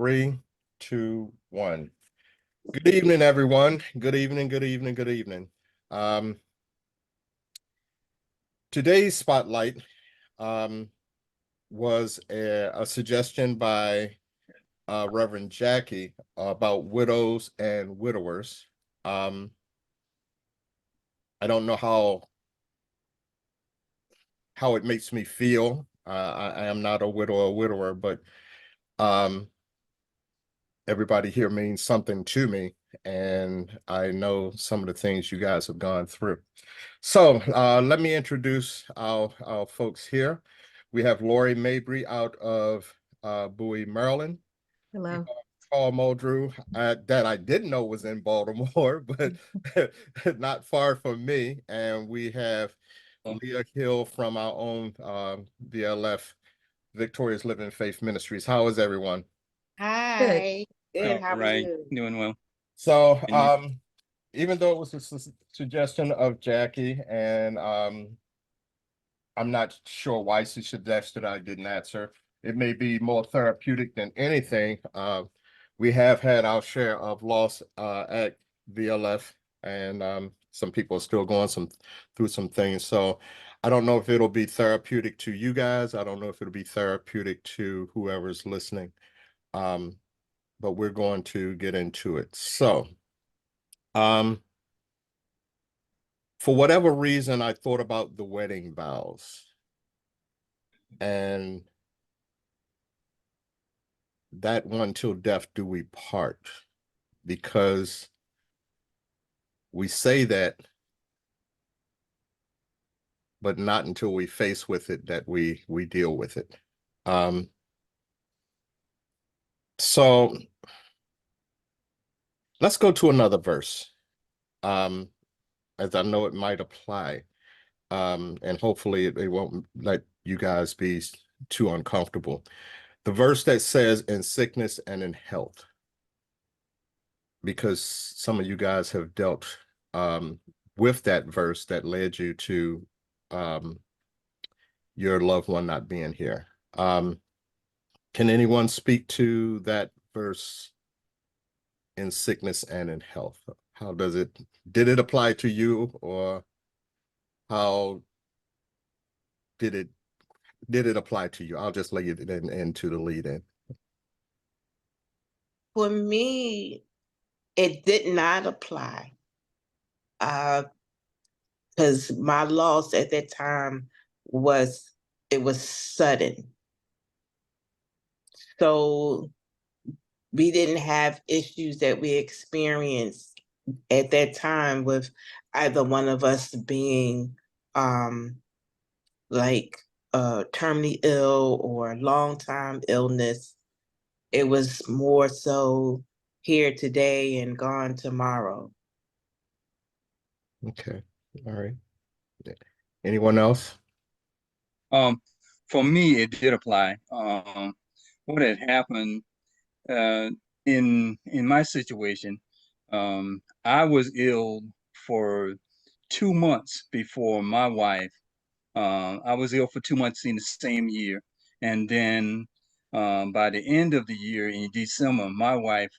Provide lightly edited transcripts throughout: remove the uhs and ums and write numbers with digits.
Three, two, one. Good evening, everyone. Good evening, good evening, good evening. Today's spotlight was a suggestion by Reverend Jackie about widows and widowers. I don't know how it makes me feel. I am not a widow or widower, but everybody here means something to me, and I know some of the things you guys have gone through. So let me introduce our folks here. We have Lori Mabry out of Bowie, Maryland. Hello. Carl Muldrow, that I didn't know was in Baltimore, but not far from me. And we have Leia Hill from our own VLF, Victorious Living Faith Ministries. How is everyone? Hi. Good. How are you? Doing well. So, even though it was a suggestion of Jackie, and I'm not sure why she suggested I didn't answer. It may be more therapeutic than anything. We have had our share of loss at VLF, and some people are still going through some things. So I don't know if it'll be therapeutic to you guys. I don't know if it'll be therapeutic to whoever's listening. But we're going to get into it. So, for whatever reason, I thought about the wedding vows, and that one till death do we part, because we say that, but not until we face with it that we deal with it. So let's go to another verse, as I know it might apply, and hopefully it won't let you guys be too uncomfortable. The verse that says, in sickness and in health, because some of you guys have dealt with that verse that led you to your loved one not being here. Can anyone speak to that verse, in sickness and in health? How did it apply to you, or how did it apply to you? I'll just lay it into the lead in. For me, it did not apply. Because my loss at that time was sudden. So we didn't have issues that we experienced at that time with either one of us being terminally ill or long time illness. It was more so here today and gone tomorrow. Okay, all right. Anyone else? For me, it did apply. What had happened in my situation, I was ill for 2 months before my wife. I was ill for 2 months in the same year, and then by the end of the year in December, my wife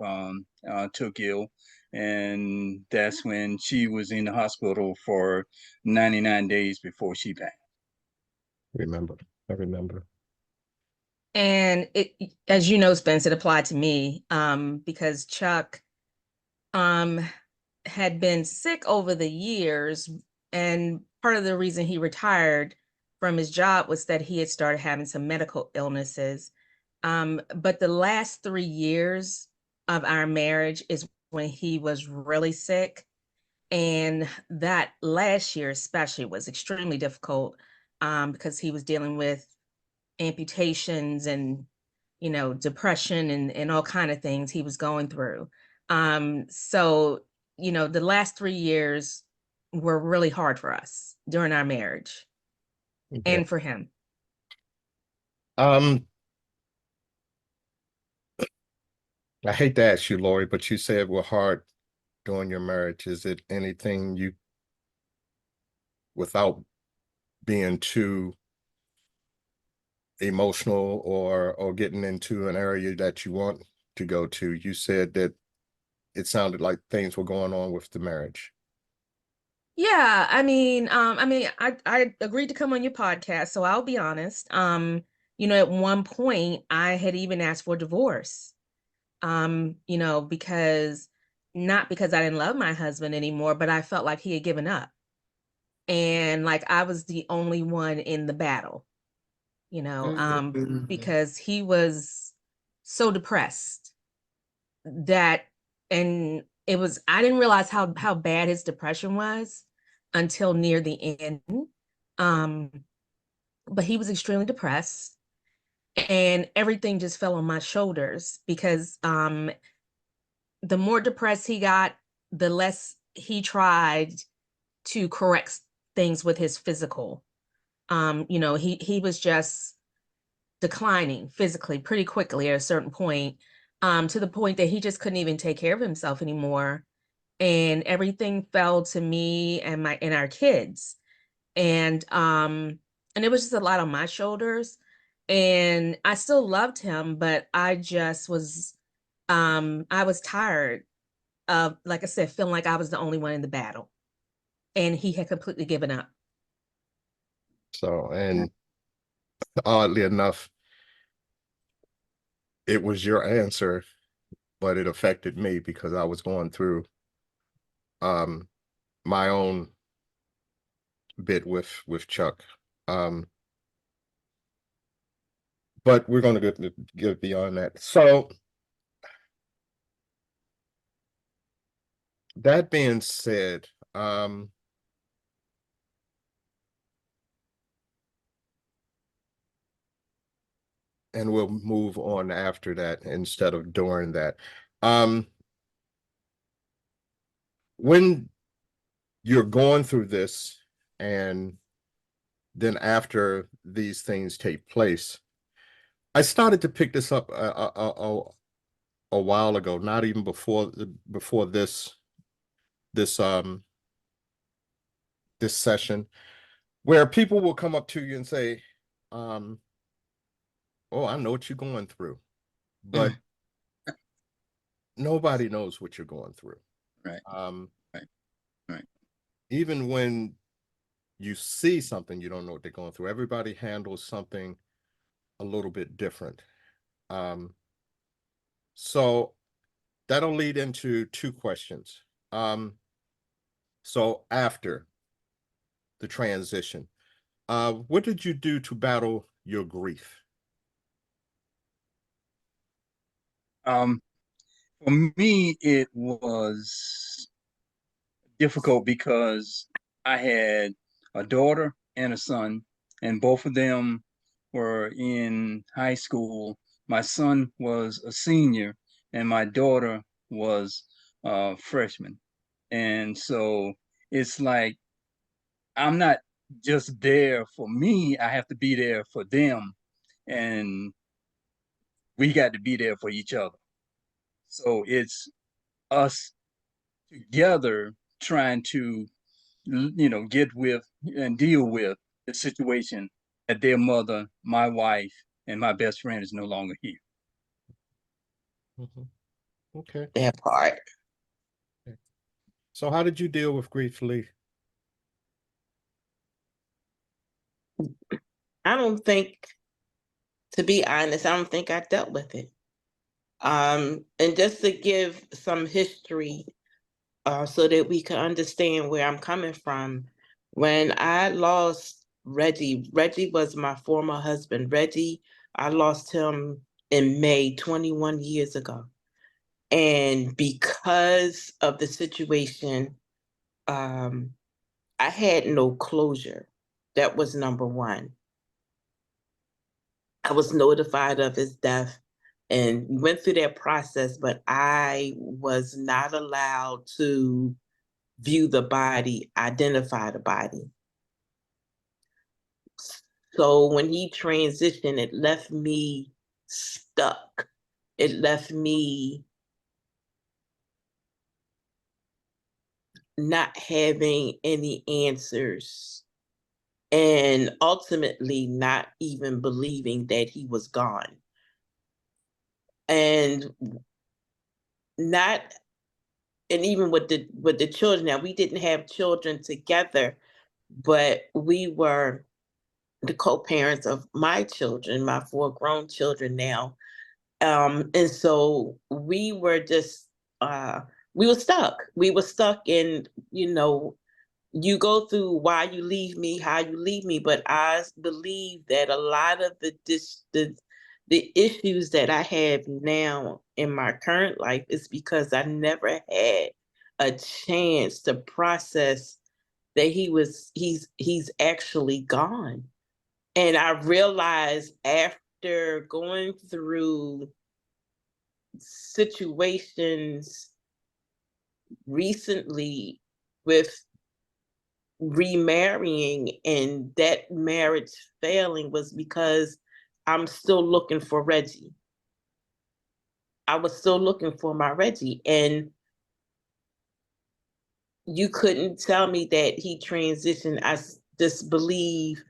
took ill, and that's when she was in the hospital for 99 days before she passed. I remember. And it, as you know, Spence, it applied to me because Chuck had been sick over the years, and part of the reason he retired from his job was that he had started having some medical illnesses. But the last 3 years of our marriage is when he was really sick. And that last year especially was extremely difficult because he was dealing with amputations and, depression and all kind of things he was going through. So, the last 3 years were really hard for us during our marriage and for him. I hate to ask you, Lori, but you said it was hard during your marriage. Is it anything you, without being too emotional or getting into an area that you want to go to. You said that it sounded like things were going on with the marriage. Yeah, I agreed to come on your podcast, so I'll be honest. At one point I had even asked for divorce. Because not because I didn't love my husband anymore, but I felt like he had given up. And like I was the only one in the battle, Mhm. because he was so depressed that, and I didn't realize how bad his depression was until near the end. Um, but he was extremely depressed, and everything just fell on my shoulders because the more depressed he got, the less he tried to correct things with his physical. He was just declining physically pretty quickly at a certain point, to the point that he just couldn't even take care of himself anymore. And everything fell to me and our kids. And it was just a lot on my shoulders. And I still loved him, but I was tired of, like I said, feeling like I was the only one in the battle. And he had completely given up. So, and oddly enough, it was your answer, but it affected me because I was going through my own bit with Chuck. But we're going to get beyond that. So that being said, and we'll move on after that instead of during that. When you're going through this, and then after these things take place, I started to pick this up a while ago, not even before this this session, where people will come up to you and say, oh, I know what you're going through, but nobody knows what you're going through. Right. Right. Right. Even when you see something, you don't know what they're going through. Everybody handles something a little bit different. So that'll lead into two questions. So after the transition, what did you do to battle your grief? For me, it was difficult because I had a daughter and a son, and both of them were in high school. My son was a senior, and my daughter was a freshman. And so it's like I'm not just there for me, I have to be there for them. And we got to be there for each other. So it's us together trying to get with and deal with the situation that their mother, my wife, and my best friend is no longer here. Mm-hmm. Okay. That part. So how did you deal with grief, Lee? I don't think, to be honest, I don't think I dealt with it. And just to give some history, so that we can understand where I'm coming from. When I lost Reggie was my former husband. Reggie, I lost him in May 21 years ago. And because of the situation, I had no closure. That was number one. I was notified of his death and we went through that process, but I was not allowed to view the body, identify the body. So when he transitioned, it left me stuck. It left me not having any answers and ultimately not even believing that he was gone. And not, and even with the children, now we didn't have children together, but we were the co-parents of my children, my 4 grown children now. And so we were just, we were stuck. We were stuck in, you know, you go through why you leave me, how you leave me, but I believe that a lot of the issues that I have now in my current life is because I never had a chance to process that he's actually gone. And I realized after going through situations recently with remarrying and that marriage failing was because I'm still looking for Reggie. I was still looking for my Reggie, and you couldn't tell me that he transitioned. I just believe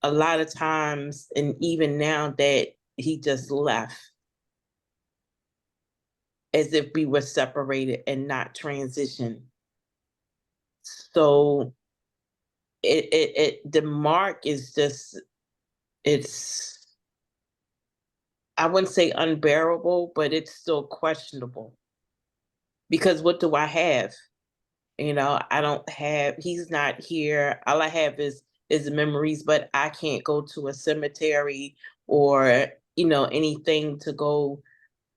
a lot of times, and even now, that he just left as if we were separated and not transitioned. So the mark is just, it's, I wouldn't say unbearable, but it's still questionable. Because what do I have? You know, I don't have, he's not here. All I have is memories, but I can't go to a cemetery or, you know, anything to go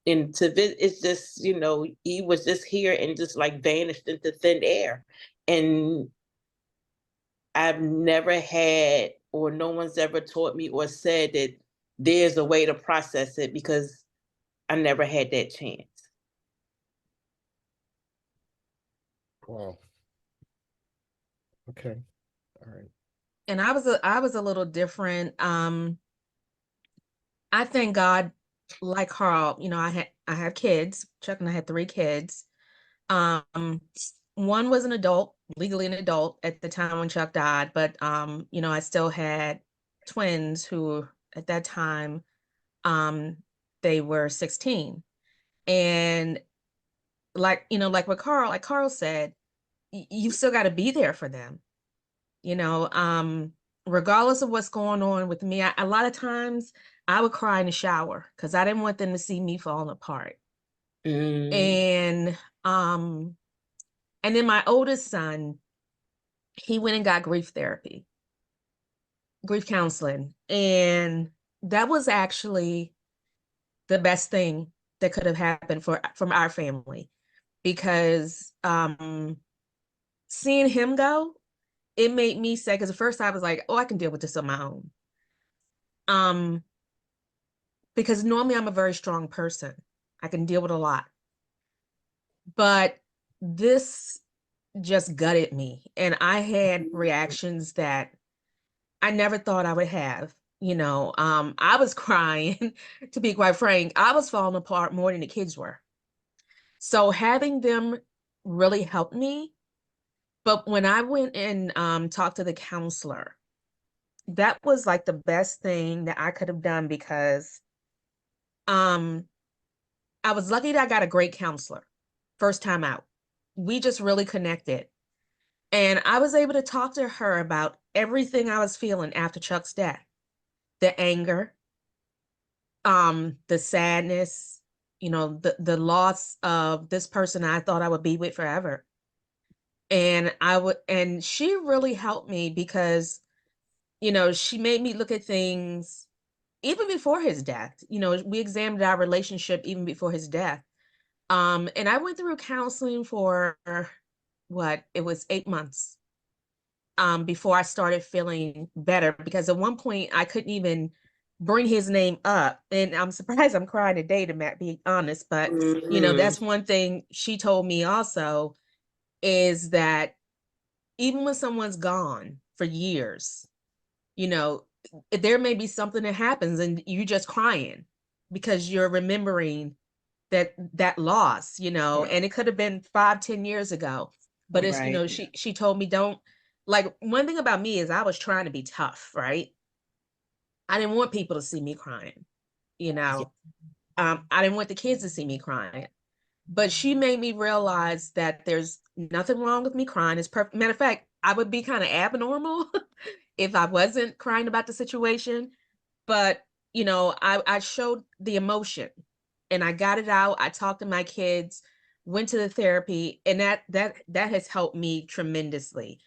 into visit. It's just, you know, he was just here and just like vanished into thin air. And I've never had, or no one's ever taught me or said that there's a way to process it, because I never had that chance. Wow. Okay. All right. And I was a little different. I thank God, like Carl, you know, I have kids. Chuck and I had 3 kids. One was an adult, legally an adult at the time when Chuck died, but you know, I still had twins who at that time they were 16. And like, you know, like Carl said, you still got to be there for them, you know, regardless of what's going on with me. A lot of times I would cry in the shower because I didn't want them to see me falling apart. And then my oldest son, he went and got grief therapy, grief counseling. And that was actually the best thing that could have happened from our family, because seeing him go, it made me say, because at first I was like, oh, I can deal with this on my own. Because normally I'm a very strong person. I can deal with a lot. But this just gutted me. And I had reactions that I never thought I would have. You know, I was crying, to be quite frank. I was falling apart more than the kids were. So having them really helped me. But when I went and talked to the counselor, that was like the best thing that I could have done, because I was lucky that I got a great counselor first time out. We just really connected. And I was able to talk to her about everything I was feeling after Chuck's death. The anger, the sadness, you know, the loss of this person I thought I would be with forever. And she really helped me, because, you know, she made me look at things even before his death. You know, we examined our relationship even before his death. And I went through counseling for it was 8 months before I started feeling better, because at one point I couldn't even bring his name up. And I'm surprised I'm crying today, to be honest. But, you know, that's one thing she told me also, is that even when someone's gone for years, you know, there may be something that happens and you just crying because you're remembering that loss, you know, and it could have been 5-10 years ago. But it's, you know, she told me, don't, like, one thing about me is I was trying to be tough, right? I didn't want people to see me crying, you know. I didn't want the kids to see me crying. But she made me realize that there's nothing wrong with me crying. It's perfect. Matter of fact, I would be kind of abnormal if I wasn't crying about the situation. But, I showed the emotion and I got it out. I talked to my kids, went to the therapy, and that has helped me tremendously.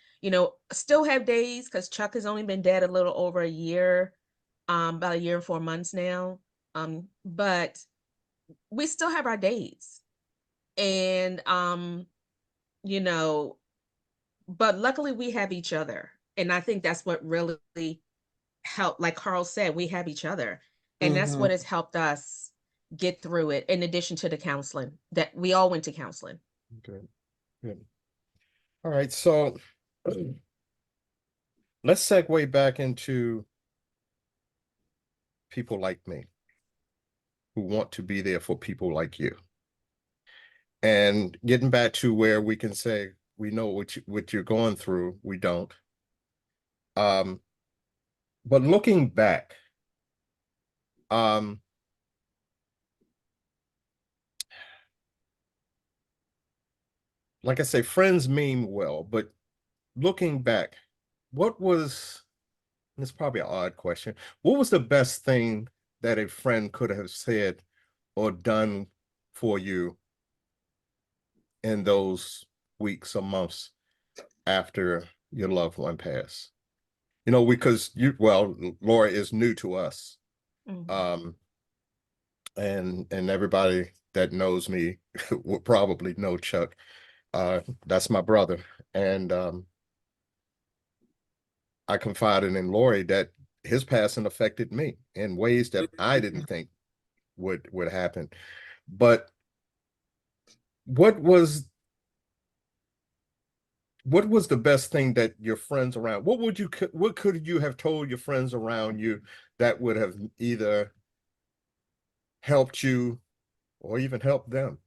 Still have days because Chuck has only been dead a little over a year, about a year and 4 months now. But we still have our days. And you know, but luckily we have each other. And I think that's what really helped. Like Carl said, we have each other. And that's what has helped us get through it, in addition to the counseling that we all went to counseling. Good. Good. All right. So let's segue back into people like me who want to be there for people like you. And getting back to where we can say we know what you're going through, we don't. But looking back, like I say, friends mean well, but looking back, what was, and it's probably an odd question, what was the best thing that a friend could have said or done for you in those weeks or months after your loved one passed? Because Laura is new to us. Mhm. And everybody that knows me would probably know Chuck. That's my brother. And I confided in Lori that his passing affected me in ways that I didn't think would happen. But what was the best thing that your friends around, what could you have told your friends around you that would have either helped you or even helped them?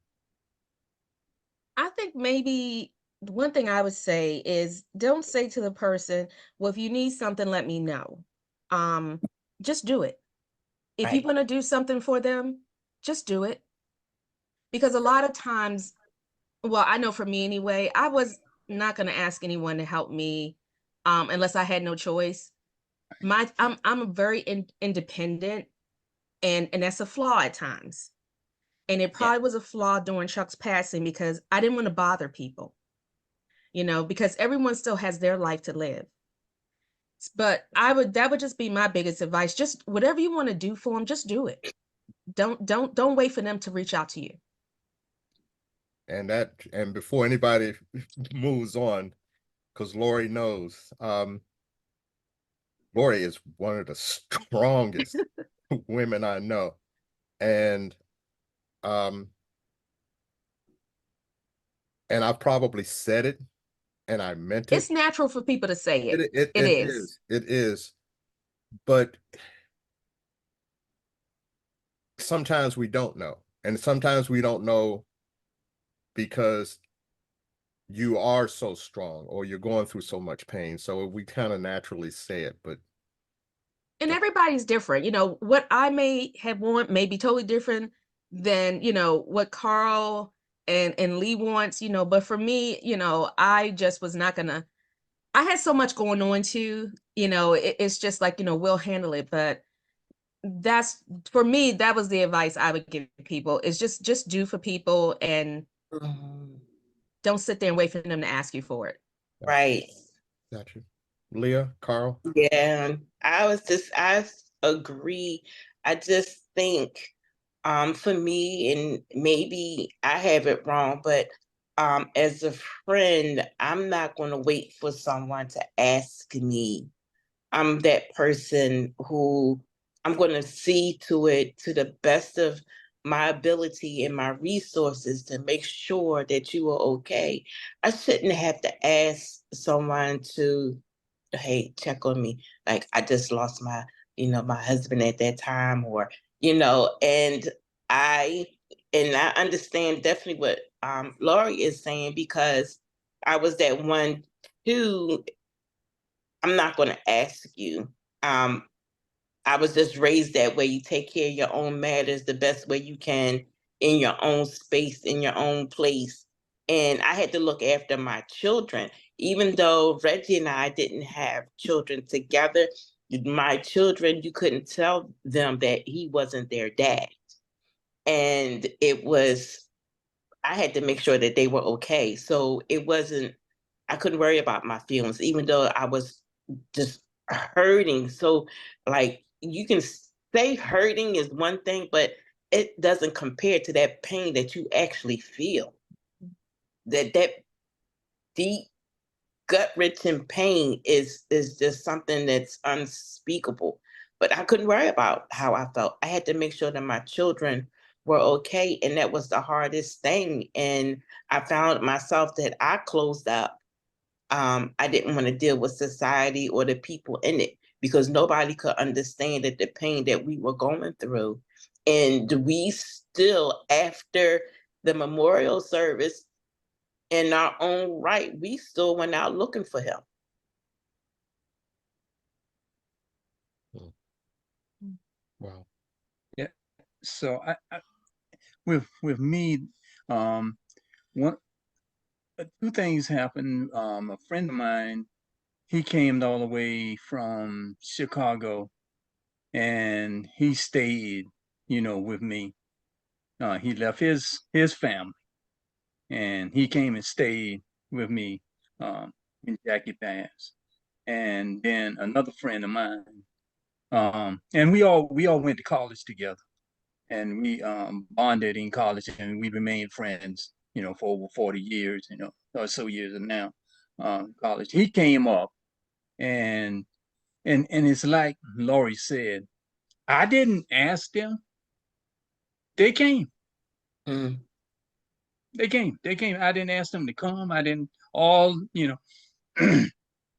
I think maybe one thing I would say is, don't say to the person, well, if you need something, let me know. Just do it. If you're Right. going to do something for them, just do it. Because a lot of times, well, I know for me anyway, I was not going to ask anyone to help me unless I had no choice. I'm very independent, and that's a flaw at times. And it Yeah. probably was a flaw during Chuck's passing because I didn't want to bother people, because everyone still has their life to live. But that would just be my biggest advice. Just whatever you want to do for them, just do it. Don't wait for them to reach out to you. And before anybody moves on, because Lori knows, Lori is one of the strongest women I know. And um and I've probably said it and I meant it. It's natural for people to say it. It It is. is. It is. But sometimes we don't know. And sometimes we don't know because you are so strong or you're going through so much pain. So we kind of naturally say it, but And everybody's different. What I may have want may be totally different than, what Carl and Lee wants, but for me, I just was not gonna. I had so much going on too, it's just like, we'll handle it. But that's, for me, that was the advice I would give people, is just do for people, and Mhm. don't sit there and wait for them to ask you for it. Right. got you. Leah, Carl. Yeah. I agree. I just think, for me, and maybe I have it wrong, but as a friend, I'm not going to wait for someone to ask me. I'm that person who I'm going to see to it, to the best of my ability and my resources, to make sure that you are okay. I shouldn't have to ask someone to, hey, check on me. Like, I just lost my husband at that time, or, and I I understand definitely what Laurie is saying, because I was that one too. I'm not going to ask you. I was just raised that way. You take care of your own matters the best way you can, in your own space, in your own place. And I had to look after my children. Even though Reggie and I didn't have children together, my children, you couldn't tell them that he wasn't their dad. And I had to make sure that they were okay. So I couldn't worry about my feelings, even though I was just hurting. So, like, you can say hurting is one thing, but it doesn't compare to that pain that you actually feel. That deep, gut-wrenching pain is just something that's unspeakable. But I couldn't worry about how I felt. I had to make sure that my children were okay, and that was the hardest thing. And I found myself that I closed up. I didn't want to deal with society or the people in it because nobody could understand the pain that we were going through. And we still, after the memorial service, in our own right, we still went out looking for him. Wow. Yeah. So with me, two things happened. A friend of mine, he came all the way from Chicago, and he stayed, with me. He left his family, and he came and stayed with me in Jackie Pass. And then another friend of mine, and we all went to college together, and we bonded in college, and we remained friends, for over 40 years, or so years now. College. He came up, and it's like Lori said, I didn't ask them. They came. Mm. They came. They came. I didn't ask them to come. I didn't all, this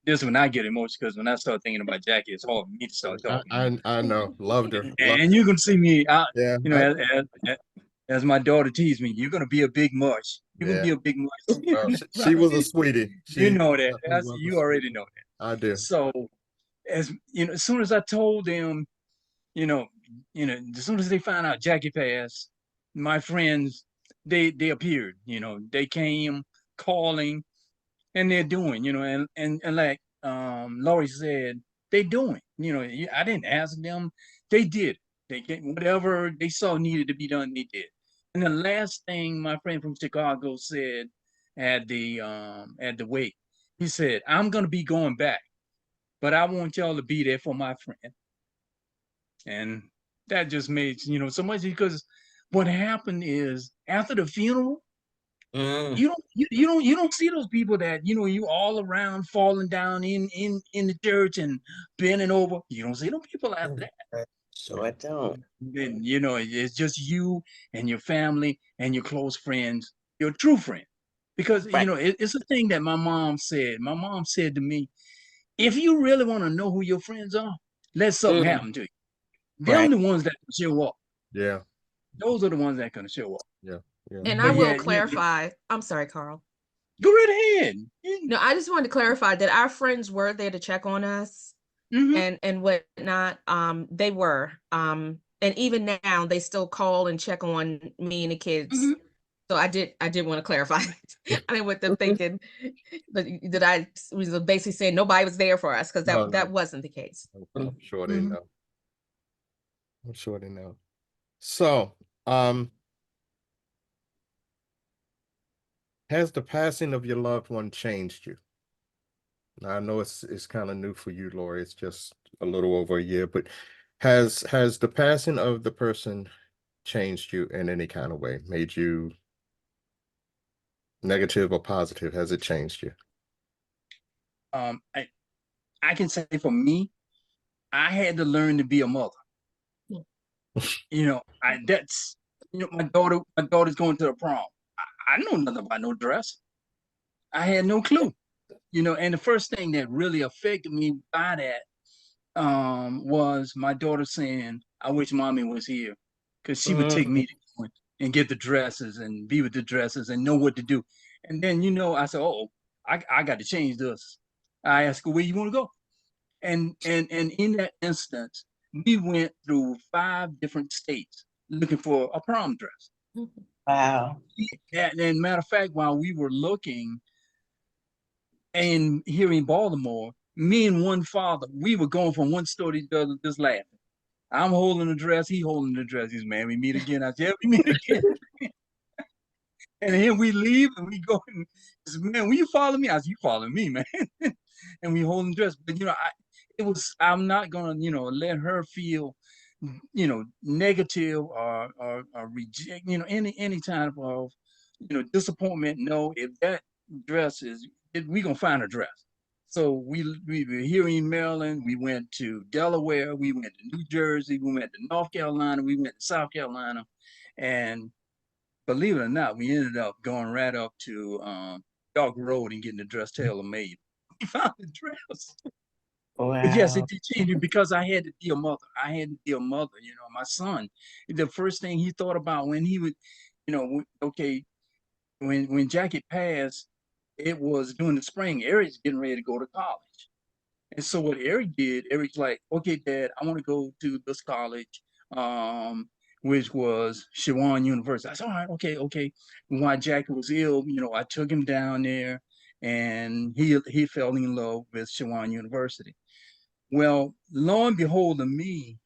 is when I get emotional, because when I start thinking about Jackie, it's hard for me to start talking. I know. Loved her. And you can see me out, Yeah. as my daughter teased me, you're gonna be a big mush. You're gonna be a big mush. Well, she was a sweetie. You know that. You already know that. I do. So as soon as I told them, as soon as they found out Jackie passed, my friends, they appeared. They came calling, and they're doing. And like Laurie said, they doing. I didn't ask them. They did. They get whatever they saw needed to be done. They did. And the last thing my friend from Chicago said at the wake, he said, "I'm gonna be going back, but I want y'all to be there for my friend." And that just made so much, because what happened is after the funeral, Mm. you don't see those people that you all around falling down in the church and bending over. You don't see those people after that. So I don't. Then it's just you and your family and your close friends, your true friend. Because Right. it's a thing that my mom said. My mom said to me, if you really want to know who your friends are, let something happen to you. They're the ones that can show up. Yeah. Those are the ones that can show up. Yeah. And I will clarify. I'm sorry, Carl. Go right ahead. No, I just wanted to clarify that our friends were there to check on us and whatnot. They were. And even now they still call and check on me and the kids. So I did want to clarify. I didn't want them thinking that I was basically saying nobody was there for us, because that wasn't the case. I'm sure they know. I'm sure they know. So, has the passing of your loved one changed you? Now, I know it's kind of new for you, Lori. It's just a little over a year, but has the passing of the person changed you in any kind of way? Made you negative or positive? Has it changed you? I can say for me, I had to learn to be a mother. That's my daughter's going to the prom. I know nothing about no dress. I had no clue. And the first thing that really affected me by that was my daughter saying, "I wish mommy was here," because she would take me to and get the dresses and be with the dresses and know what to do. And then I said, "Oh, I got to change this." I asked her, "Where you want to go?" And in that instance, we went through 5 different states looking for a prom dress. Wow. And matter of fact, while we were looking and here in Baltimore, me and one father, we were going from one store to the other, just laughing. I'm holding the dress, he holding the dress. He's, man, we meet again. I said, we meet again. And then we leave and we go and he says, man, will you follow me? I said, you follow me, man. And we holding dress. But I'm not gonna, let her feel, negative or reject, any type of, disappointment. No, if that dress we gonna find a dress. So we were here in Maryland, we went to Delaware, we went to New Jersey, we went to North Carolina, we went to South Carolina, and believe it or not, we ended up going right up to York Road and getting the dress tailor made. We found the dress. Wow. But yes, it did change because I had to be a mother. I had to be a mother. My son, the first thing he thought about when he would, okay, when Jackie passed, it was during the spring. Eric's getting ready to go to college. And so what Eric did, Eric's like, okay, Dad, I want to go to this college, which was Shawan University. I said, all right, okay. While Jackie was ill, I took him down there and he fell in love with Shawan University. Well, lo and behold to me,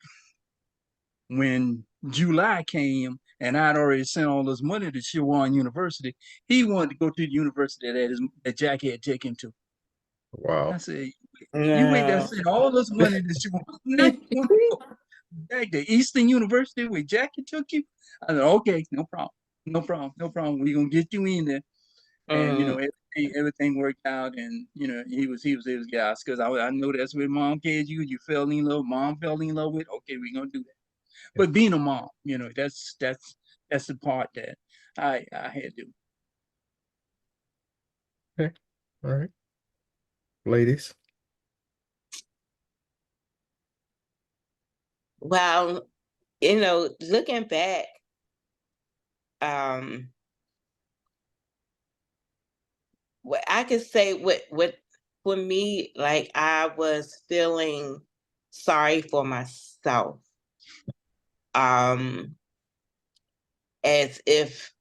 when July came and I'd already sent all this money to Shawan University, he wanted to go to the university that Jackie had taken to. Wow. I said, you wait there, sent all this money to Shawan. Now you want to go back to Eastern University where Jackie took you? I said, okay, no problem. We're gonna get you in there. And everything worked out, and he was guys, because I know that's what mom gave you. You fell in love. Mom fell in love with. Okay, we're gonna do that. But being a mom, that's the part that I had to. Okay. All right. Ladies. Well, looking back, what I could say, what for me, like, I was feeling sorry for myself, as if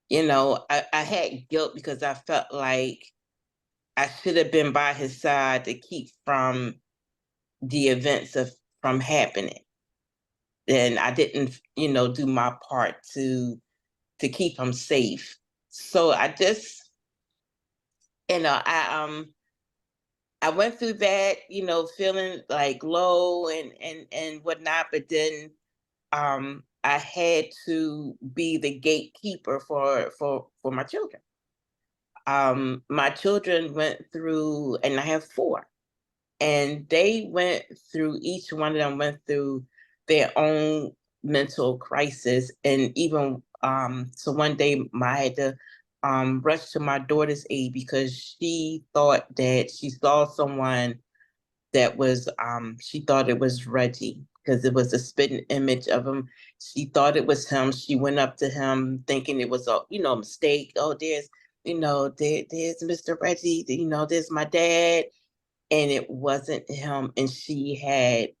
I had guilt because I felt like I should have been by his side to keep from the events from happening. And I didn't, do my part to keep him safe. So I just, I went through that, feeling like low and whatnot, but then I had to be the gatekeeper for my children. My children went through, and I have 4, and they went through, each one of them went through their own mental crisis. And even so one day I had to rush to my daughter's aid because she thought that she saw someone that was she thought it was Reggie because it was a spitting image of him. She thought it was him. She went up to him thinking it was a mistake. Oh, there's there's Mr. Reggie, there's my dad. And it wasn't him, and she had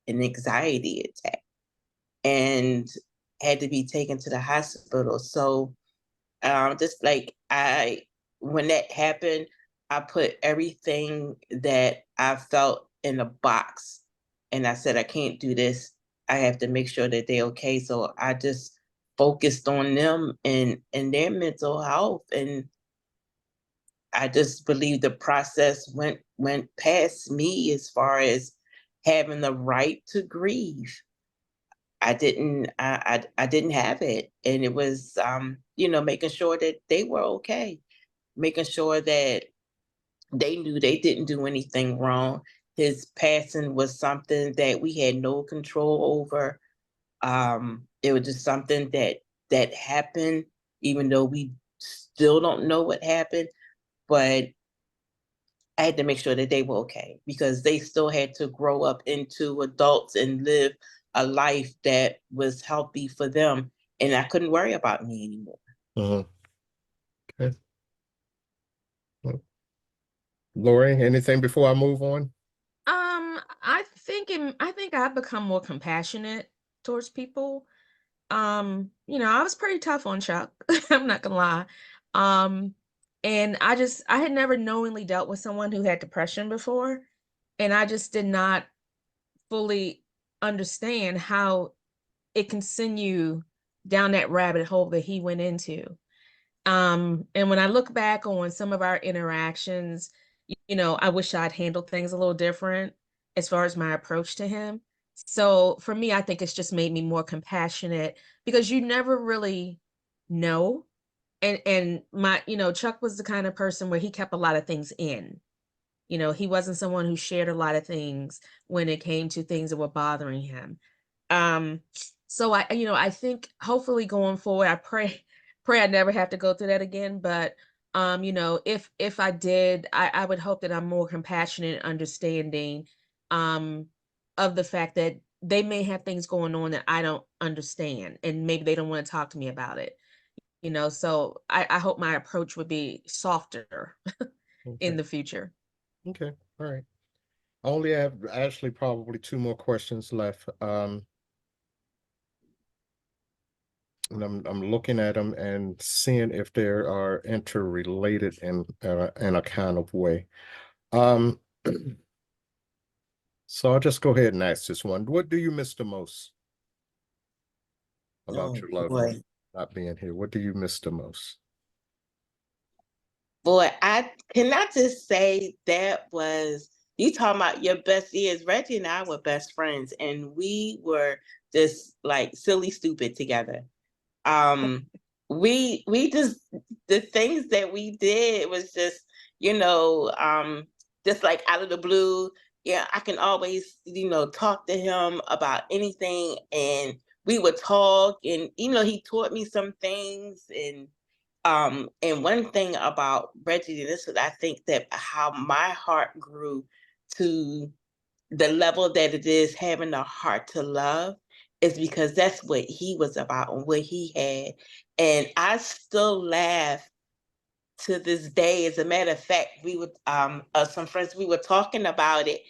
an anxiety attack and had to be taken to the hospital. So just like when that happened, I put everything that I felt in a box, and I said, I can't do this. I have to make sure that they're okay. So I just focused on them and their mental health, and I just believe the process went past me as far as having the right to grieve. I didn't have it, and it was making sure that they were okay, making sure that they knew they didn't do anything wrong. His passing was something that we had no control over. It was just something that happened, even though we still don't know what happened. But I had to make sure that they were okay because they still had to grow up into adults and live a life that was healthy for them. And I couldn't worry about me anymore. Okay. Lori, anything before I move on? I think I've become more compassionate towards people. I was pretty tough on Chuck. I'm not gonna lie. And I had never knowingly dealt with someone who had depression before, and I just did not fully understand how it can send you down that rabbit hole that he went into. And when I look back on some of our interactions, I wish I'd handled things a little different as far as my approach to him. So for me, I think it's just made me more compassionate because you never really know. And my, Chuck was the kind of person where he kept a lot of things in. He wasn't someone who shared a lot of things when it came to things that were bothering him. Um, so I think hopefully going forward, I pray I never have to go through that again. But if I did, I would hope that I'm more compassionate and understanding of the fact that they may have things going on that I don't understand, and maybe they don't want to talk to me about it. So I hope my approach would be softer Okay. in the future. Okay. All right. I only have actually probably two more questions left. And I'm looking at them and seeing if they are interrelated in a kind of way. Um, so I'll just go ahead and ask this one. What do you miss the most about Oh your loved boy. one not being here? What do you miss the most? Boy, I cannot just say that was you talking about your best years. Reggie and I were best friends, and we were just like silly stupid together. We just the things that we did was just, just like out of the blue. Yeah, I can always, talk to him about anything, and we would talk, and he taught me some things. And one thing about Reggie, and this is, I think, that how my heart grew to the level that it is, having a heart to love, is because that's what he was about and what he had. And I still laugh to this day. As a matter of fact, we would some friends, we were talking about it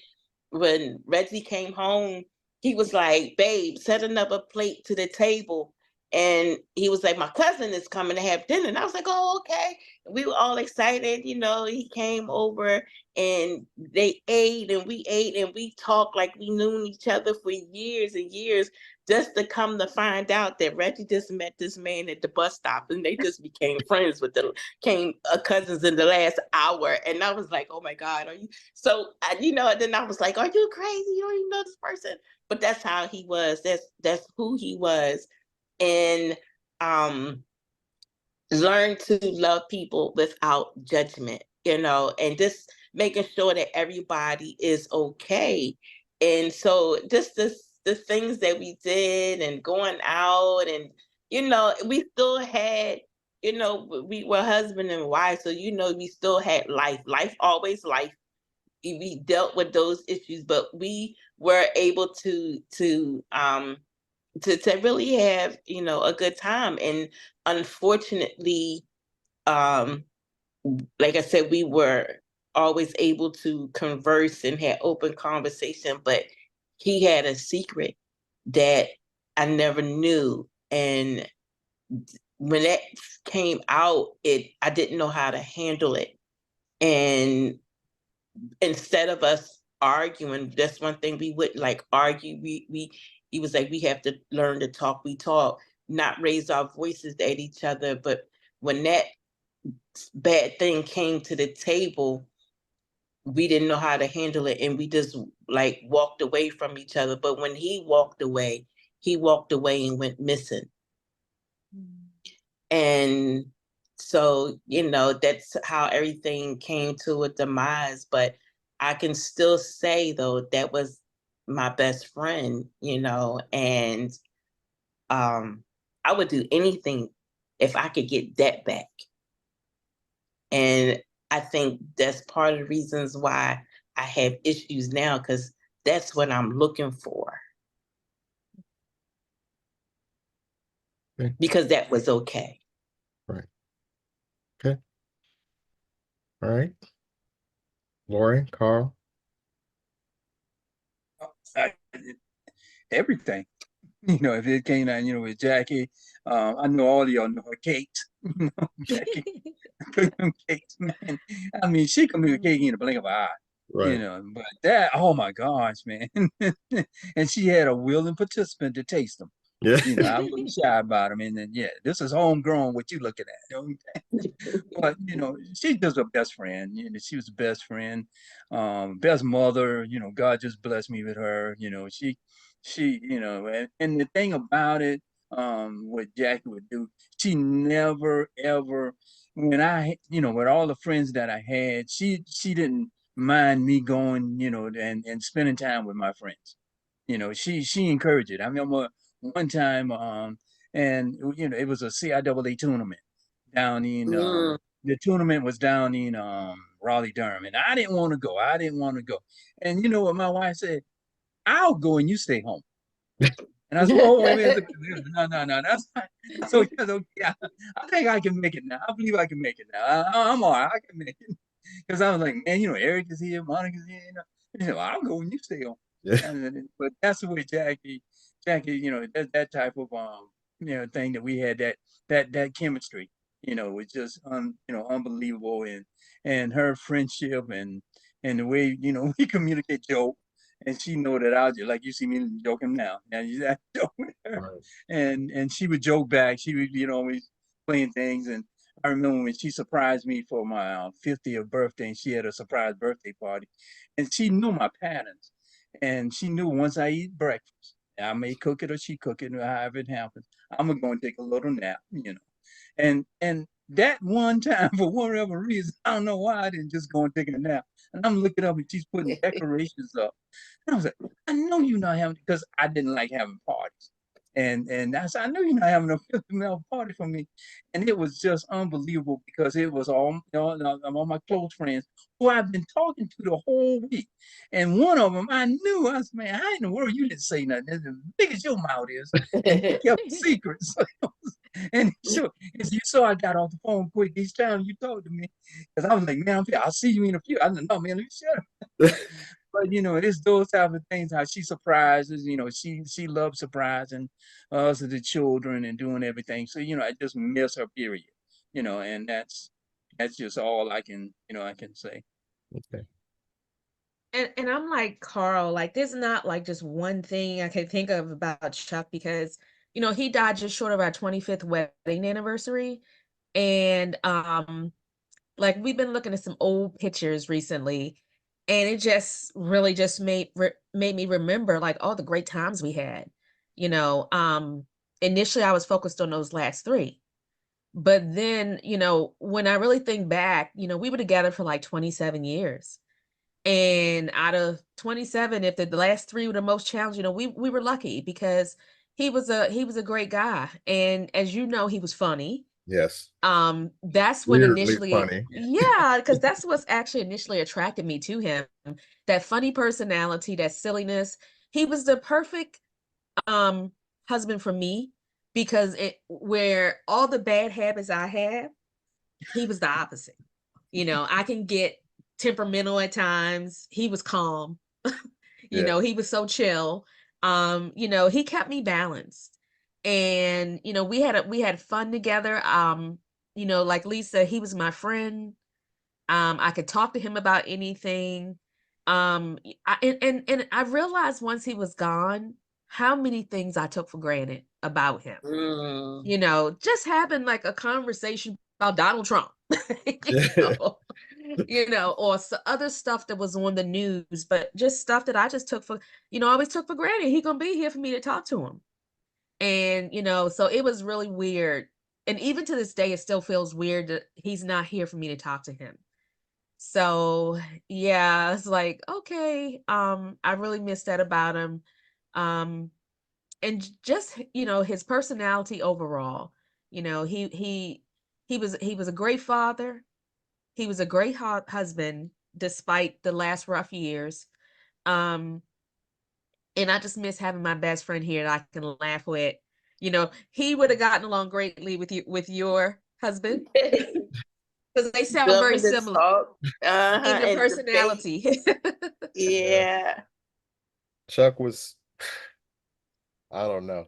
when Reggie came home. He was like, "Babe, set another plate to the table." And he was like, "My cousin is coming to have dinner." And I was like, "Oh, okay." We were all excited. He came over and they ate and we talked like we knew each other for years and years, just to come to find out that Reggie just met this man at the bus stop and they just became friends came cousins in the last hour. And I was like, "Oh my God, are you?" So, then I was like, "Are you crazy? You don't even know this person?" But that's how he was. That's who he was. And learn to love people without judgment, and just making sure that everybody is okay. And so just the things that we did and going out, and we still had, we were husband and wife, so we still had life always life. We dealt with those issues, but we were able to really have, a good time. And unfortunately, um like I said, we were always able to converse and had open conversation, but he had a secret that I never knew. And when that came out, I didn't know how to handle it. And instead of us arguing, that's one thing, we would like argue. He was like, "We have to learn to talk." We talk, not raise our voices at each other. But when that bad thing came to the table, we didn't know how to handle it, and we just like walked away from each other. But when he walked away and went missing. And so, that's how everything came to a demise. But I can still say, though, that was my best friend, and I would do anything if I could get that back. And I think that's part of the reasons why I have issues now, because that's what I'm looking for. Okay. Because that was okay. Right. Okay. All right. Lori, Carl. I- everything. You know, if it came down, you know, with Jackie, I know all of y'all know her cakes. You know, Jackie cook them cakes, man. I mean, she can make a cake in the blink of an eye. You Right. know, but that, oh my gosh, man. And she had a willing participant to taste them. Yeah. You know, I wasn't shy about them. And then, yeah, this is homegrown, what you looking at. But, you know, she's just a best friend. You know, she was the best friend, best mother. You know, God just blessed me with her. You know, you know, and the thing about it, what Jackie would do, she never, ever, when you know, with all the friends that I had, she didn't mind me going, you know, and spending time with my friends. You know, she encouraged it. I remember one time, and you know, it was a CIAA tournament down in the tournament was down in Raleigh Durham, and I didn't want to go. I didn't want to go. And you know what my wife said? I'll go and you stay home. And I said, oh, wait a minute. No, that's not. So yeah, I think I can make it now. I believe I can make it now. I'm all right. I can make it. Because I was like, man, you know, Eric is here, Monica's here, you know, I'll go and you stay home. Yeah. But that's the way Jackie, you know, that type of you know, thing that we had, that chemistry, you know, was just you know, unbelievable, and her friendship and the way, you know, we communicate joke, and she know that I just like you see me joking now. Now you that joke with her, Right. and she would joke back. She would, you know, always playing things. And I remember when she surprised me for my 50th birthday, and she had a surprise birthday party, and she knew my patterns, and she knew once I eat breakfast, I may cook it or she cook it, or however it happens, I'm gonna go and take a little nap, you know. And that one time, for whatever reason, I don't know why I didn't just go and take a nap. And I'm looking up and she's putting decorations up. And I was like, I know you're not having, because I didn't like having parties. And I said, I know you're not having a 50-mile party for me. And it was just unbelievable because it was all, you know, all my close friends who I've been talking to the whole week. And one of them, I knew, I said, man, how in the world you didn't say nothing? As big as your mouth is. And you kept secrets. And so, as you saw, I got off the phone quick each time you talked to me. Because I was like, man, I'll see you in a few. I said, no, man, shut up. But you know, it's those type of things. How she surprises, you know, she loves surprising us as the children and doing everything. So you know, I just miss her. Period. You know, and that's just all I can, you know, I can say. Okay. And I'm like Carl, like there's not like just one thing I can think of about Chuck, because you know he died just short of our 25th wedding anniversary. And like we've been looking at some old pictures recently, and it just really just made me remember like all the great times we had. You know, initially I was focused on those last three. But then, you know, when I really think back, you know, we were together for like 27 years. And out of 27, if the last three were the most challenging, you know, we were lucky because he was a great guy. And as you know, he was funny. Yes. That's what Weirdly initially, funny. yeah, because that's what's actually initially attracted me to him. That funny personality, that silliness. He was the perfect um husband for me, because it where all the bad habits I have, he was the opposite. You know, I can get temperamental at times. He was calm. You Yeah. know, he was so chill. You know, he kept me balanced. And you know, we had fun together. You know, like Lisa, he was my friend. I could talk to him about anything. And I realized once he was gone, how many things I took for granted about him. You know, just having like a conversation about Donald Trump. you Yeah. know, or other stuff that was on the news, but just stuff that I just took for, you know, I always took for granted. He gonna be here for me to talk to him. And, you know, so it was really weird. And even to this day, it still feels weird that he's not here for me to talk to him. So yeah, it's like, okay, I really miss that about him. Um, and just, you know, his personality overall, you know, he was a great father. He was a great husband despite the last rough years. Um, and I just miss having my best friend here that I can laugh with. You know, he would have gotten along greatly with your husband, because they sound very Government similar talk, in their and debate. personality. Yeah. Chuck was, I don't know.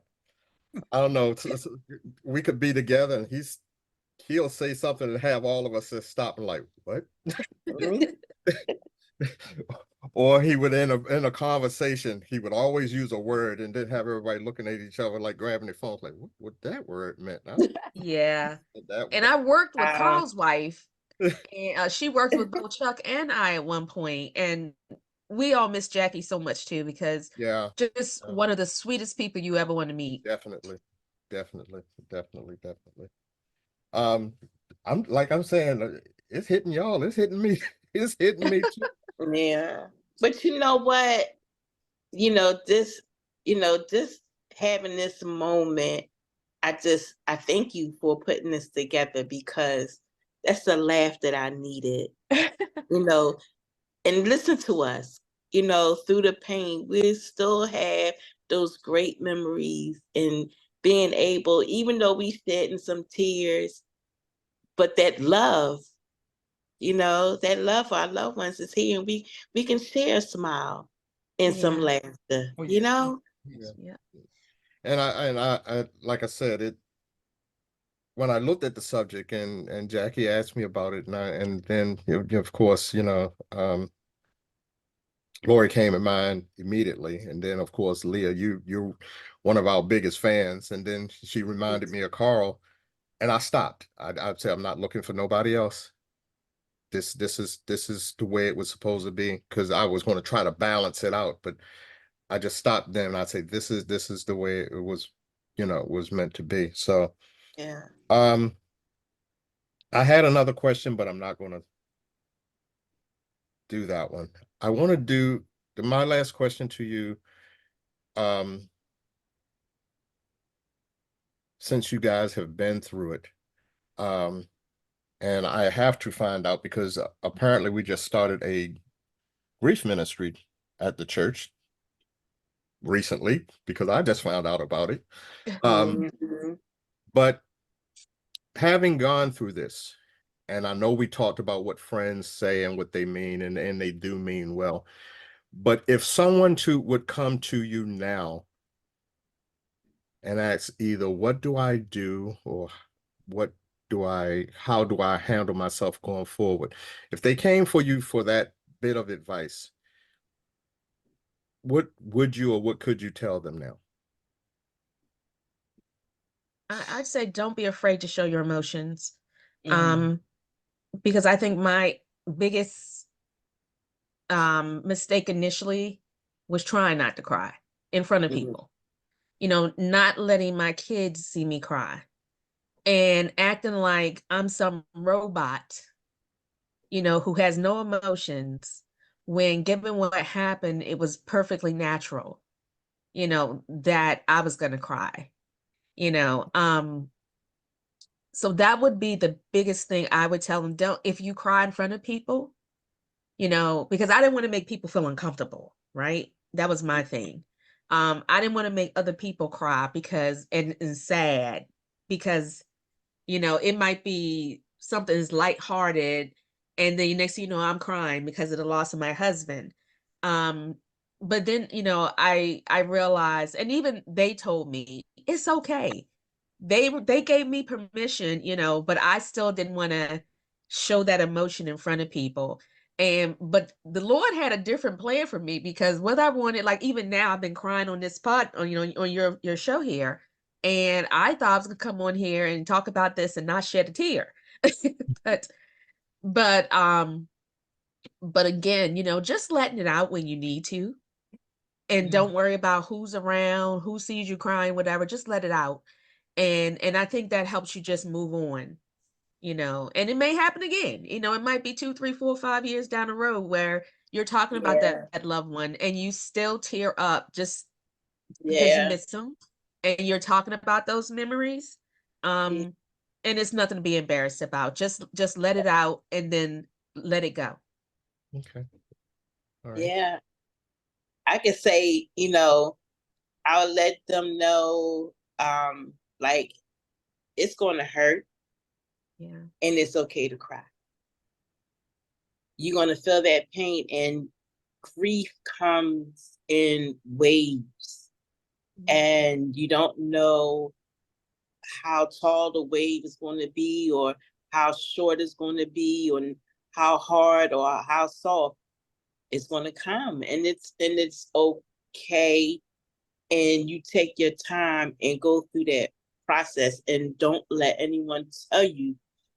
I don't know. We could be together and he'll say something and have all of us just stop and like, what? Or he would in a conversation, he would always use a word and then have everybody looking at each other like grabbing their phones, like what that word meant. Yeah. That And I worked with Uh, Carl's wife, and she worked with both Chuck and I at one point, and we all miss Jackie so much too, because yeah, just one of the sweetest people you ever want to meet. definitely, definitely, definitely, definitely. I'm saying, it's hitting y'all, it's hitting me, it's hitting me too. yeah. But you know what? This, just having this moment, I thank you for putting this together, because that's the laugh that I needed, and listen to us, through the pain, we still have those great memories, and being able, even though we shed in some tears, but that love, that love for our loved ones is here, and we can share a smile and some Yeah. laughter, Oh, yeah. Yeah. Yeah. And I like I said, when I looked at the subject and Jackie asked me about it, and then of course, Lori came in mind immediately, and then of course Leah, you're one of our biggest fans, and then she reminded me of Carl, and I stopped. I'd say I'm not looking for nobody else. This is the way it was supposed to be, because I was going to try to balance it out, but I just stopped then, and I'd say this is the way it was, was meant to be. So Yeah. I had another question, but I'm not going to do that one. I want to do my last question to you. Since you guys have been through it, and I have to find out, because apparently we just started a grief ministry at the church recently, because I just found out about it. Mhm. But having gone through this, and I know we talked about what friends say and what they mean, and they do mean well, but if someone would come to you now and ask either, what do I do, or how do I handle myself going forward? If they came for you for that bit of advice, what would you or what could you tell them now? I'd say don't be afraid to show your emotions. Mhm. Because I think my biggest mistake initially was trying not to cry in front of Mhm. people. Not letting my kids see me cry and acting like I'm some robot, who has no emotions, when given what happened, it was perfectly natural, that I was going to cry, you know. So that would be the biggest thing I would tell them. Don't, if you cry in front of people, because I didn't want to make people feel uncomfortable, right? That was my thing. I didn't want to make other people cry because and sad, because it might be something as lighthearted, and then next thing you know, I'm crying because of the loss of my husband. Um, but then I realized, and even they told me it's okay. They gave me permission, but I still didn't want to show that emotion in front of people. But the Lord had a different plan for me, because what I wanted, like even now, I've been crying on this on your show here, and I thought I was gonna come on here and talk about this and not shed a tear. but but um but again, just letting it out when you need to, and Mhm. don't worry about who's around, who sees you crying, whatever. Just let it out, and I think that helps you just move on. And it may happen again. It might be 2, 3, 4, 5 years down the road where you're talking about Yeah. that loved one and you still tear up just because you Yeah. miss them, and you're talking about those memories. Yeah. And it's nothing to be embarrassed about. Just let it out and then let it go. Okay. All right. Yeah. I could say, I'll let them know, like, it's going to hurt, Yeah. and it's okay to cry. You're going to feel that pain, and grief comes in waves. and you don't know how tall the wave is going to be, or how short it's going to be, or how hard or how soft it's going to come. And it's okay. And you take your time and go through that process, and don't let anyone tell you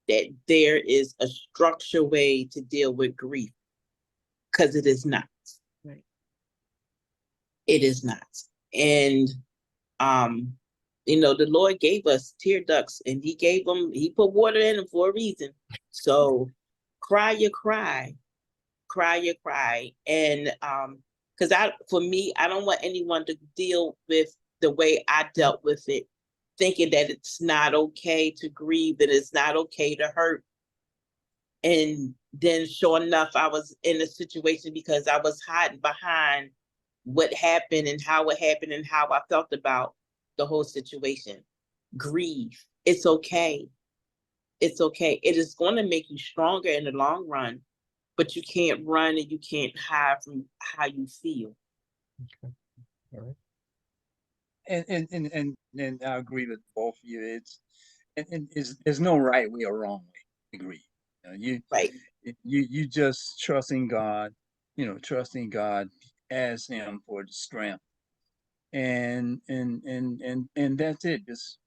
that there is a structured way to deal with grief, because it is not. Right. It is not. And the Lord gave us tear ducts, and he put water in them for a reason. So cry your cry, cry your cry. And because for me, I don't want anyone to deal with the way I dealt with it, thinking that it's not okay to grieve, that it's not okay to hurt. And then sure enough, I was in a situation because I was hiding behind what happened and how it happened and how I felt about the whole situation. Grieve. It's okay. It's okay. It is going to make you stronger in the long run, but you can't run and you can't hide from how you feel. Okay. All right. And I agree with both of you. There's no right way or wrong way to grieve. Right. You just trusting God, trusting God, ask Him for the strength, and that's it. Just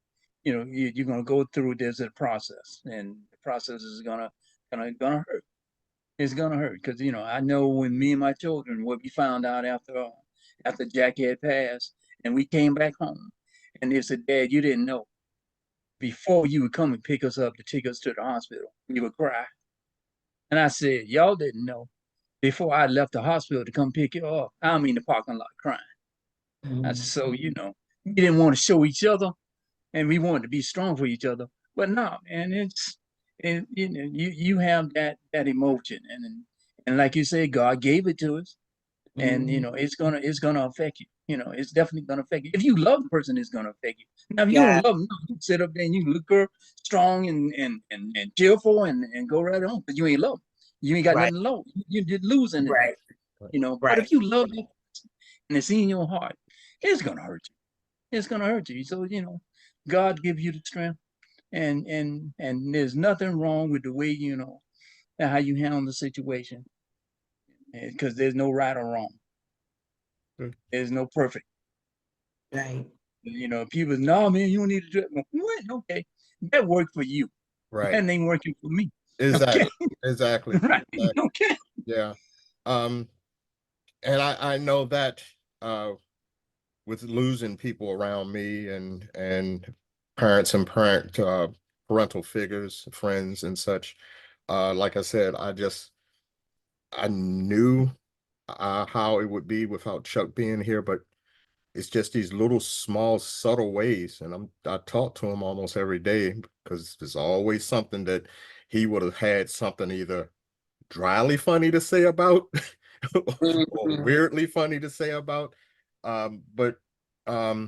you're gonna go through this process, and the process is gonna hurt. It's gonna hurt because I know when me and my children, what we found out after Jackie had passed, and we came back home, and they said, "Dad, you didn't know. Before you would come and pick us up to take us to the hospital, we would cry." And I said, "Y'all didn't know. Before I left the hospital to come pick you up, I mean the parking lot crying." I said, "So we didn't want to show each other, and we wanted to be strong for each other, but no, man, you have that emotion, and like you say, God gave it to us, and it's gonna affect you. It's definitely gonna affect you. If you love the person, it's gonna affect you. Now, if you Yeah. don't love them, you sit up there and you look strong and cheerful and go right on, because you ain't love them. You ain't got Right. nothing to lose. You did losing it. Right. But Right. if you love them and it's in your heart, it's gonna hurt you. It's gonna hurt you. So God give you the strength, and there's nothing wrong with the way how you handle the situation, because there's no right or wrong. There's no perfect. Right. People, no, man, you don't need to do it. What? Okay, that worked for you. Right. That ain't working for me. Exactly. Okay? Exactly. Right. Exactly. Okay. Yeah. And I know that with losing people around me and parents and parental figures, friends and such, like I said, I knew how it would be without Chuck being here, but it's just these little small subtle ways, and I talk to him almost every day because there's always something that he would have had something either dryly funny to say about or weirdly funny to say about. But I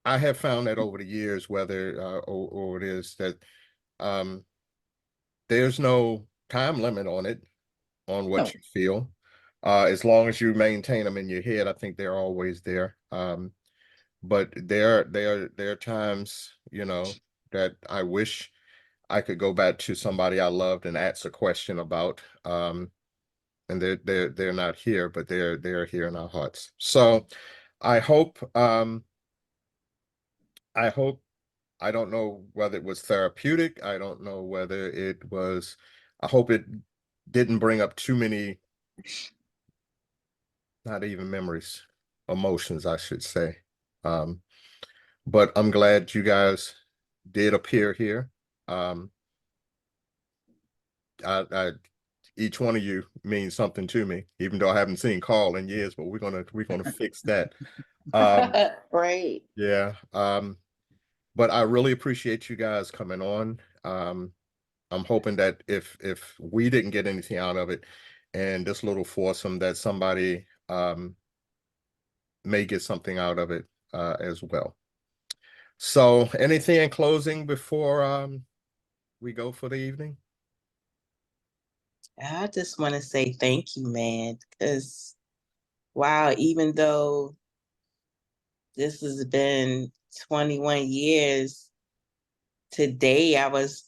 have found that over the years, whether or it is that there's no time limit on it, on what No. you feel. As long as you maintain them in your head, I think they're always there. But there are times, that I wish I could go back to somebody I loved and ask a question about. And they're not here, but they're here in our hearts. So I hope I hope I don't know whether it was therapeutic. I don't know whether it was, I hope it didn't bring up too many, not even memories, emotions, I should say. But I'm glad you guys did appear here. I each one of you means something to me, even though I haven't seen Carl in years, but we're gonna fix that. Right. Yeah. But I really appreciate you guys coming on. I'm hoping that if we didn't get anything out of it, and this little foursome, that somebody may get something out of it as well. So anything in closing before we go for the evening? I just want to say thank you, man, because wow, even though this has been 21 years, today was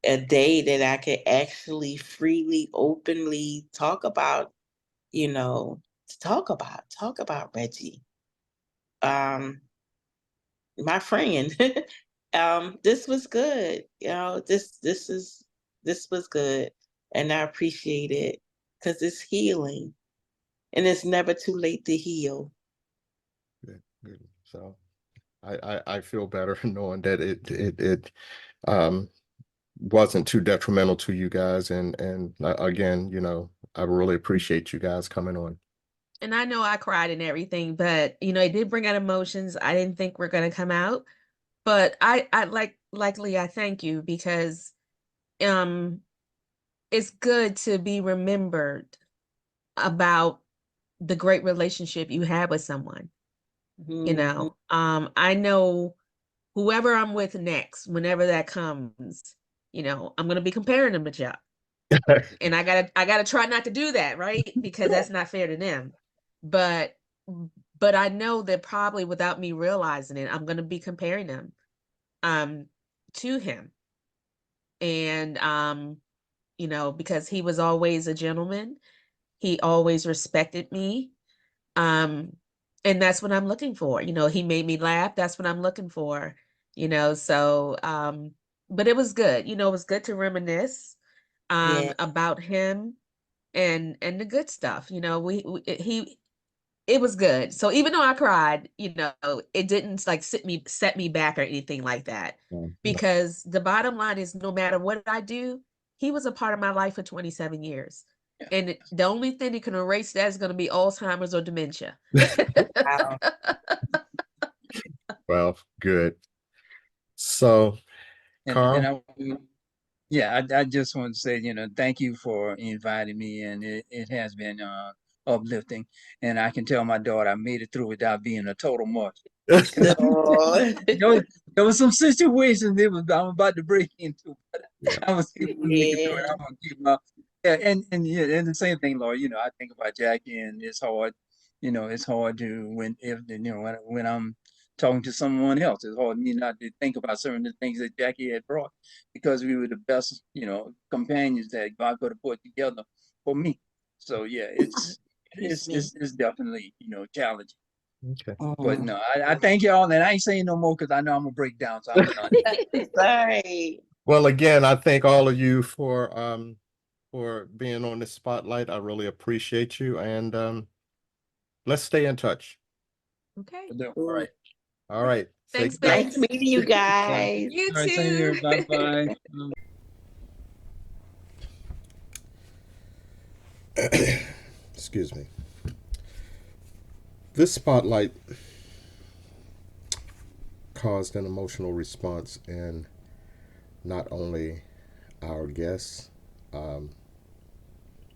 a day that I could actually freely, openly talk about, talk about Reggie. My friend. This was good. This was good. And I appreciate it because it's healing. And it's never too late to heal. Good, good. So I feel better knowing that it wasn't too detrimental to you guys. And again, I really appreciate you guys coming on. And I know I cried and everything, but it did bring out emotions I didn't think were gonna come out. But I like Lee, I thank you because it's good to be remembered about the great relationship you had with someone. Mhm. I know whoever I'm with next, whenever that comes, I'm gonna be comparing them to Chuck. And I gotta try not to do that, right? Because that's not fair to them. But I know that probably without me realizing it, I'm gonna be comparing them um to him. And because he was always a gentleman, he always respected me. Um, and that's what I'm looking for. He made me laugh. That's what I'm looking for. So but it was good. It was good to reminisce Yeah. about him and the good stuff. It was good. So even though I cried, it didn't like set me back or anything like that. No. Because the bottom line is no matter what I do, he was a part of my life for 27 years. Yeah. And the only thing that can erase that is going to be Alzheimer's or dementia. Wow. Well, good. So, And Carl, I just want to say, thank you for inviting me, and it has been uplifting. And I can tell my daughter I made it through without being a total mush. Oh. There was some situations I'm about to break into, but yeah, I was able to make it through it. Yeah. I'm gonna keep my and the same thing, Laura. I think about Jackie, and it's hard. It's hard to when I'm talking to someone else. It's hard for me not to think about some of the things that Jackie had brought because we were the best, companions that God could have put together for me. So yeah, it's definitely challenging. okay. But Mhm. no, I thank y'all, and I ain't saying no more because I know I'm gonna break down, so I'm done. Sorry. Well, again, I thank all of you for being on this spotlight. I really appreciate you, and let's stay in touch. Okay. All right. All right. Say Thanks, goodnight. Nice Banks. meeting you guys. You All right, same here. too. Bye bye. Excuse me. This spotlight caused an emotional response in not only our guests, um,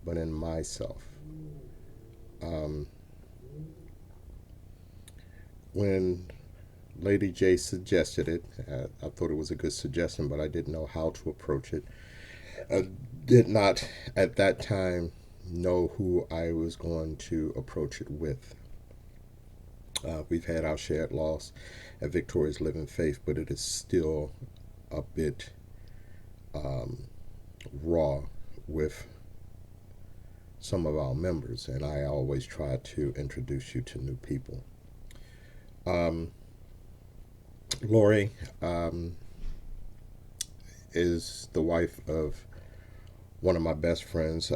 but in myself. Um, when Lady J suggested it, I thought it was a good suggestion, but I didn't know how to approach it. I did not at that time know who I was going to approach it with. We've had our shared loss at Victoria's Living Faith, but it is still a bit raw with some of our members, and I always try to introduce you to new people. Lori is the wife of one of my best friends.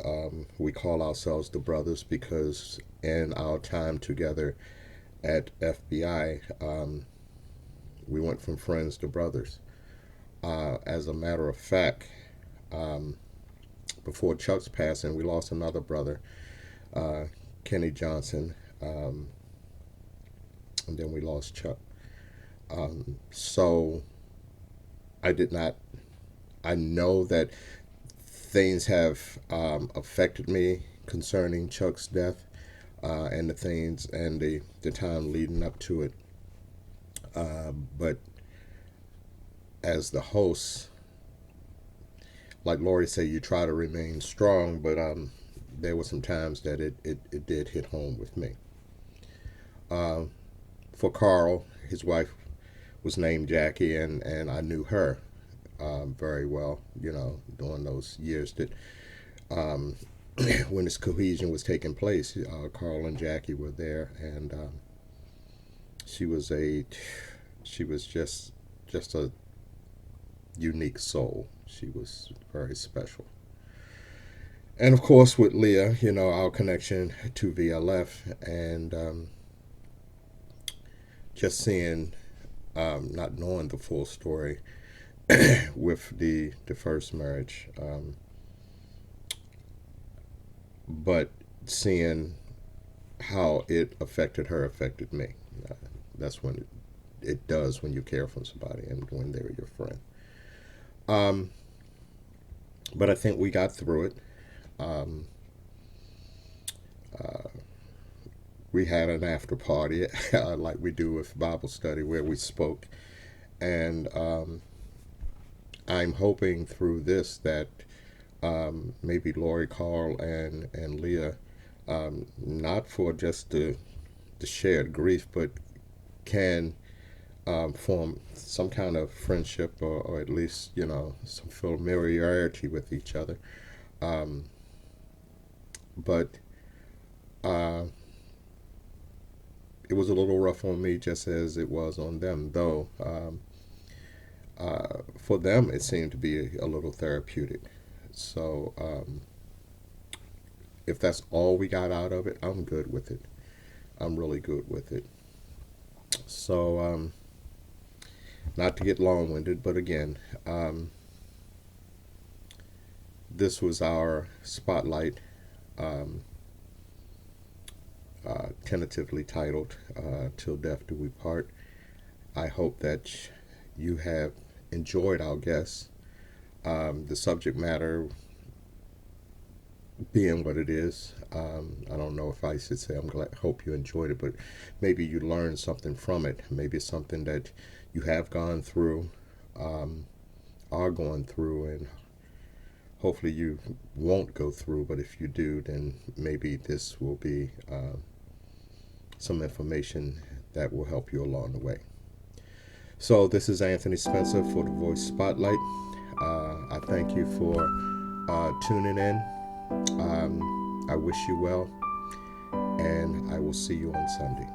We call ourselves the brothers because in our time together at FBI, we went from friends to brothers. As a matter of fact, before Chuck's passing, we lost another brother, uh, Kenny Johnson, and then we lost Chuck. So I did not. I know that things have affected me concerning Chuck's death and the things and the time leading up to it. But as the host, like Lori said, you try to remain strong, but there were some times that it did hit home with me. For Carl, his wife was named Jackie, and I knew her very well, during those years that when this cohesion was taking place. Carl and Jackie were there, and she was just a unique soul. She was very special. And of course, with Leah, our connection to VLF, and just seeing, not knowing the full story with the first marriage, but seeing how it affected her, affected me. That's when it does, when you care for somebody and when they're your friend. But I think we got through it. We had an after party like we do with Bible study, where we spoke, and I'm hoping through this that maybe Lori, Carl, and Leah, not for just the shared grief, but can form some kind of friendship, or at least some familiarity with each other. But it was a little rough on me, just as it was on them, though. For them, it seemed to be a little therapeutic. So if that's all we got out of it, I'm good with it. I'm really good with it. So not to get long-winded, but again, this was our spotlight, tentatively titled Till Death Do We Part. I hope that you have enjoyed our guests. The subject matter being what it is, I don't know if I should say hope you enjoyed it, but maybe you learned something from it. Maybe it's something that you have gone through, are going through, and hopefully you won't go through. But if you do, then maybe this will be some information that will help you along the way. So this is Anthony Spencer for the Voice Spotlight. I thank you for tuning in. I wish you well, and I will see you on Sunday.